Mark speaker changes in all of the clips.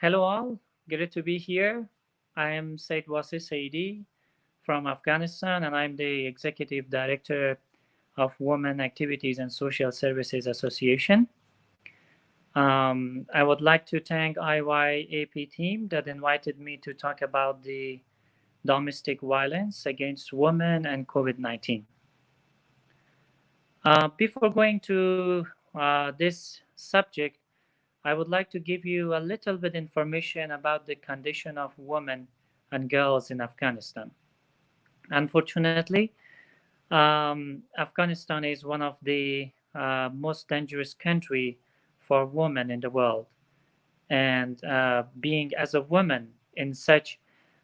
Speaker 1: Hello all, great to be here. I am Said Wasi Saidi from Afghanistan and I'm the Executive Director of Women Activities and Social Services Association. I would like to thank IYAP team that invited me to talk about the domestic violence against women and COVID-19. Before going to this subject, I would like to give you a little bit information about the condition of women and girls in Afghanistan. Unfortunately, Afghanistan is one of the most dangerous country for women in the world. And being as a woman in such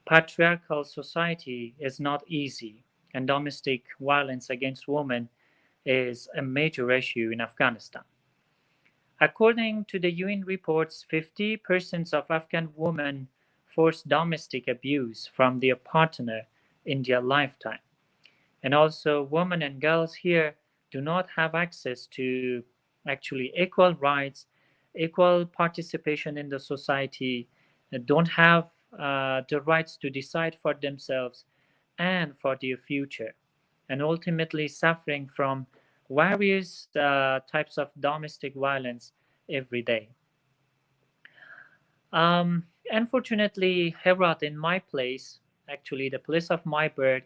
Speaker 1: patriarchal society is not easy. And domestic violence against women is a major issue in Afghanistan. According to the UN reports, 50% of Afghan women face domestic abuse from their partner in their lifetime. And also, women and girls here do not have access to actually equal rights, equal participation in the society, don't have the rights to decide for themselves and for their future, and ultimately suffering from various types of domestic violence every day. Unfortunately, Herat, in my place, actually the place of my birth,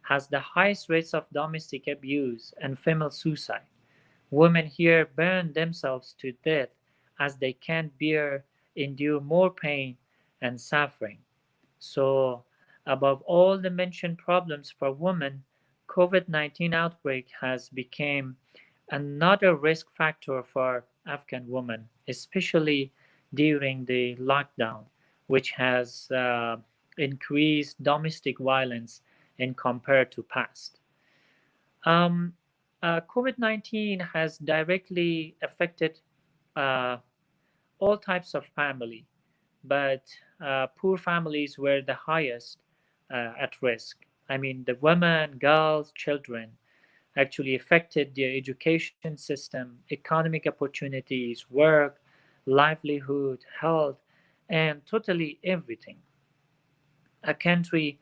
Speaker 1: has the highest rates of domestic abuse and female suicide. Women here burn themselves to death as they can't endure more pain and suffering. So, above all the mentioned problems for women, COVID-19 outbreak has become another risk factor for Afghan women, especially during the lockdown, which has increased domestic violence in compared to past. Um, COVID-19 has directly affected uh, all types of family, but poor families were the highest at risk. I mean, the women, girls, children actually affected their education system, economic opportunities, work, livelihood, health, and totally everything. A country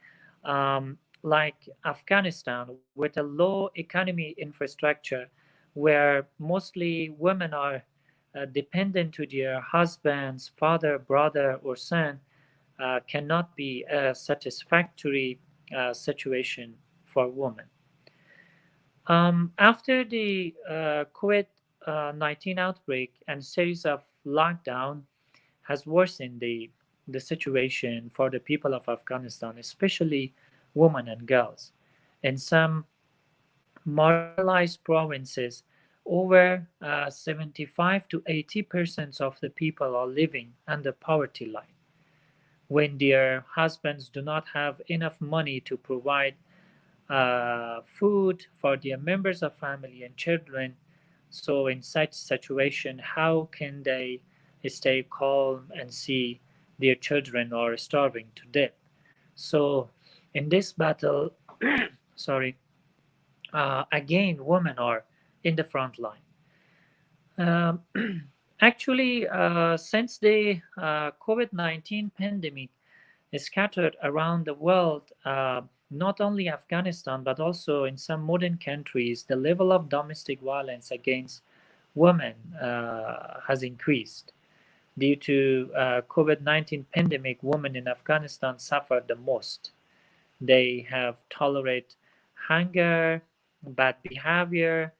Speaker 1: like Afghanistan with a low economy infrastructure where mostly women are dependent to their husbands, father, brother, or son cannot be a satisfactory situation for women. After the COVID-19 outbreak and series of lockdown has worsened the situation for the people of Afghanistan, especially women and girls. In some marginalized provinces, over 75 to 80% of the people are living under poverty line. When their husbands do not have enough money to provide food for their members of family and children. So in such situation, how can they stay calm and see their children are starving to death? So in this battle, sorry, again, women are in the front line. Um, Actually, since the COVID-19 pandemic is scattered around the world, not only Afghanistan, but also in some modern countries, the level of domestic violence against women has increased. Due to COVID-19 pandemic, women in Afghanistan suffered the most. They have tolerated hunger, bad behavior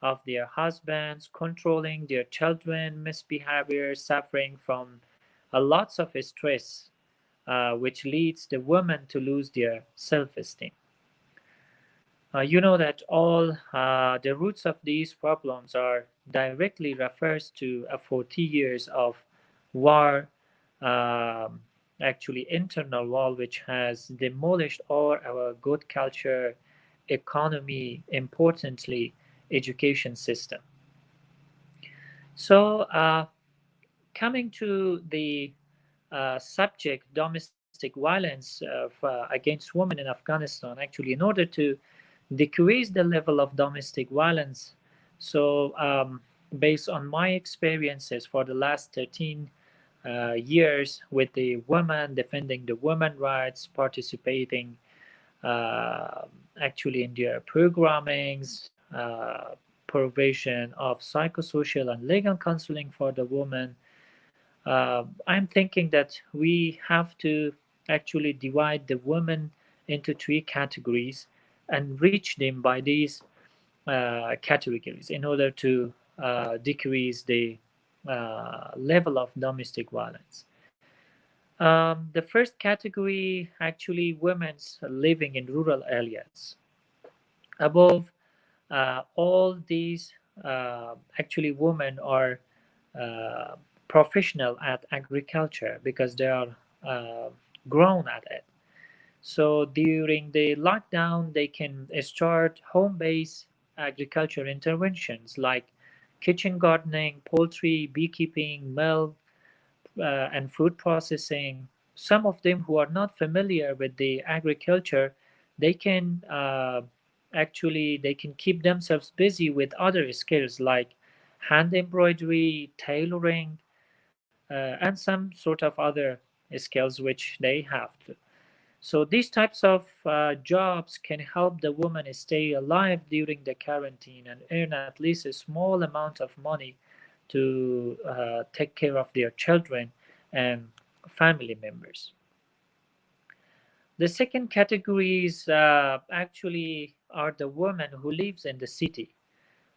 Speaker 1: of their husbands, controlling their children, misbehavior, suffering from lots of stress, which leads the women to lose their self-esteem. You know that all the roots of these problems are directly refers to a 40 years of war, um, actually internal war, which has demolished all our good culture, economy, importantly, education system. So, coming to the subject, domestic violence against women in Afghanistan, actually, in order to decrease the level of domestic violence. So, based on my experiences for the last 13 years with the women, defending the women rights, participating uh, actually in their programmings, provision of psychosocial and legal counseling for the women. I'm thinking that we have to actually divide the women into three categories and reach them by these categories in order to decrease the level of domestic violence. The first category actually women's living in rural areas. Above all these, actually women are uh, professional at agriculture because they are uh, grown at it. So during the lockdown, they can start home-based agriculture interventions like kitchen gardening, poultry, beekeeping, milk, and food processing. Some of them who are not familiar with the agriculture, they can actually they can keep themselves busy with other skills like hand embroidery, tailoring, and some sort of other skills which they have to. So these types of jobs can help the woman stay alive during the quarantine and earn at least a small amount of money to take care of their children and family members. The second categories actually are the women who lives in the city.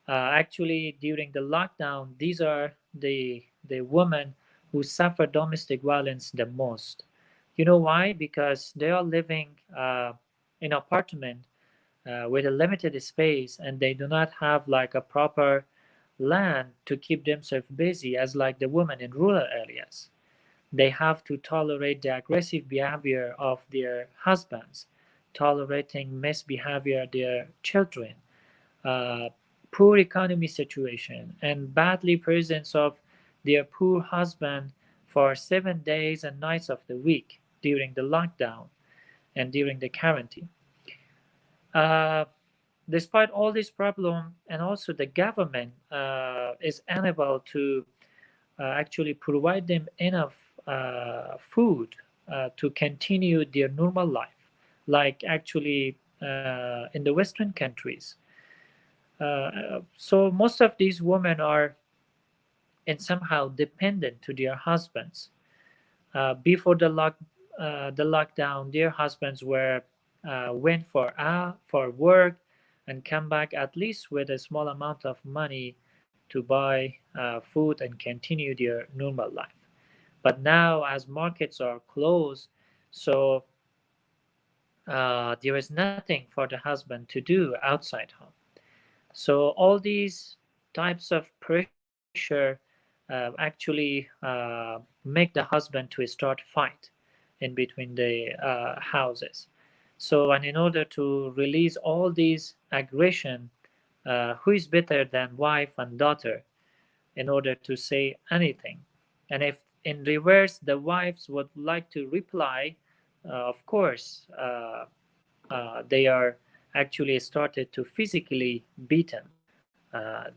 Speaker 1: Actually, during the lockdown, these are the women who suffer domestic violence the most. You know why? Because they are living in apartment with a limited space, and they do not have like a proper land to keep themselves busy, as like the women in rural areas. They have to tolerate the aggressive behavior of their husbands, tolerating misbehavior of their children, uh, poor economy situation, and badly presence of their poor husband for 7 days and nights of the week during the lockdown and during the quarantine. Uh, Despite all this problem, and also the government is unable to actually provide them enough food to continue their normal life, like actually in the Western countries. So most of these women are and somehow dependent to their husbands. Before the lockdown, their husbands were went for work and come back at least with a small amount of money to buy food and continue their normal life. But now, as markets are closed, so there is nothing for the husband to do outside home. So all these types of pressure actually make the husband to start fight in between the houses. So and in order to release all these aggression, who is better than wife and daughter in order to say anything? And if in reverse the wives would like to reply, of course they are actually started to physically beaten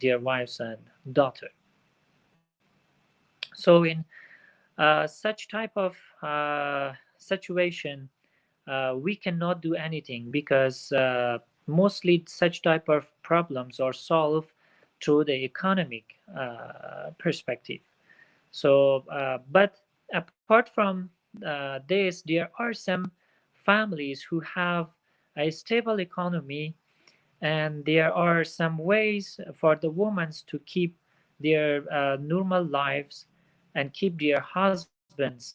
Speaker 1: their wives and daughter. So in such type of situation, we cannot do anything because mostly such type of problems are solved through the economic perspective. So, but apart from this, there are some families who have a stable economy, and there are some ways for the women to keep their normal lives and keep their husbands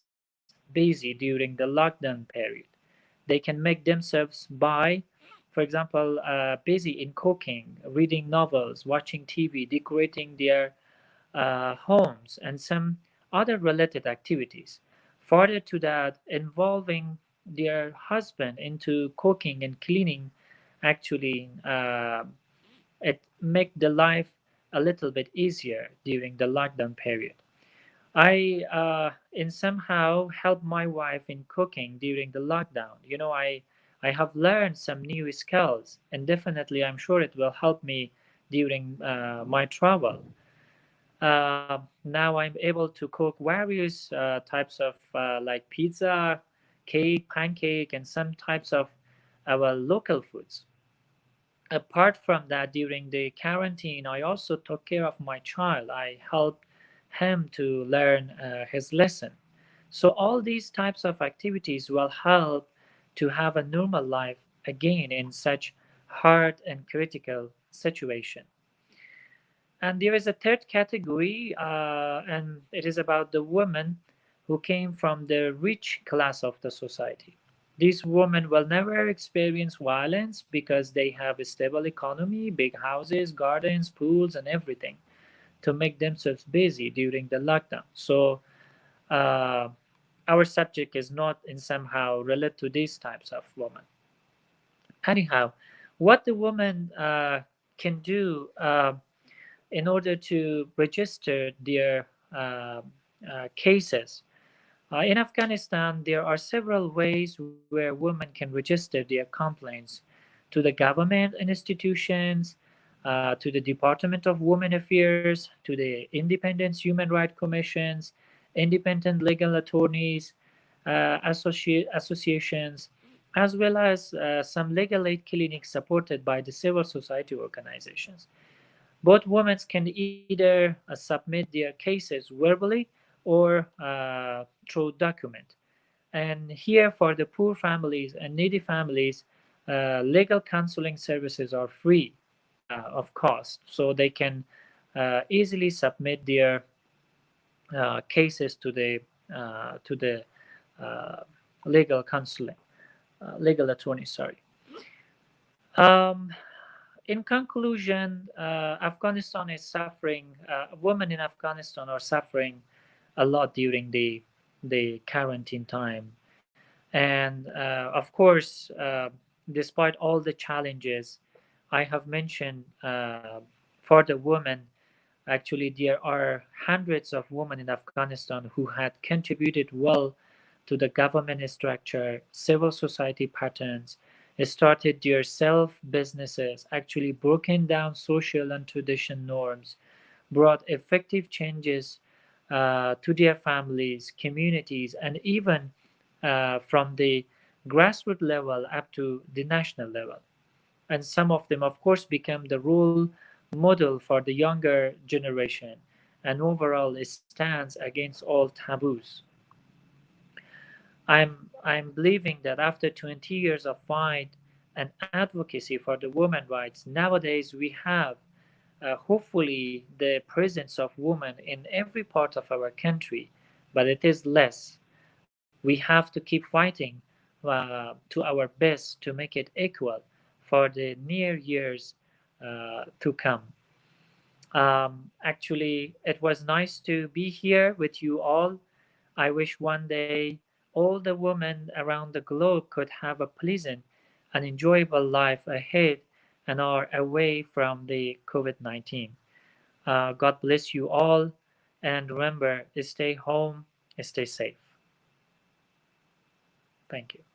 Speaker 1: busy during the lockdown period. They can make themselves by, for example, busy in cooking, reading novels, watching TV, decorating their homes, and some other related activities. Further to that, involving their husband into cooking and cleaning actually it make the life a little bit easier during the lockdown period. I in somehow help my wife in cooking during the lockdown. I have learned some new skills, and definitely I'm sure it will help me during my travel. Now I'm able to cook various types of like pizza, cake, pancake, and some types of our local foods. Apart from that, during the quarantine, I also took care of my child. I helped him to learn his lesson. So all these types of activities will help to have a normal life again in such hard and critical situation. And there is a third category, and it is about the women who came from the rich class of the society. These women will never experience violence because they have a stable economy, big houses, gardens, pools, and everything to make themselves busy during the lockdown. So, uh, our subject is not in somehow related to these types of women. Anyhow, what the woman can do in order to register their cases. In Afghanistan, there are several ways where women can register their complaints to the government institutions, to the Department of Women Affairs, to the independent human rights commissions, independent legal attorneys, associations, as well as some legal aid clinics supported by the civil society organizations. Both women can either submit their cases verbally or through document. And here, for the poor families and needy families, legal counseling services are free of cost, so they can easily submit their cases to the uh, legal counseling, legal attorney. Sorry. Um, in conclusion, Afghanistan is suffering. Women in Afghanistan are suffering a lot during the quarantine time, and of course, despite all the challenges I have mentioned, for the women, actually there are hundreds of women in Afghanistan who had contributed well to the government structure, civil society patterns, started their self businesses, actually broken down social and tradition norms, brought effective changes to their families, communities, and even from the grassroots level up to the national level. And some of them, of course, become the role model for the younger generation, and overall it stands against all taboos. I'm believing that after 20 years of fight and advocacy for the women rights, nowadays we have hopefully the presence of women in every part of our country, but it is less. We have to keep fighting to our best to make it equal for the near years to come. Actually, it was nice to be here with you all. I wish one day all the women around the globe could have a pleasant and enjoyable life ahead and are away from the COVID 19. God bless you all, and remember, stay home, stay safe. Thank you.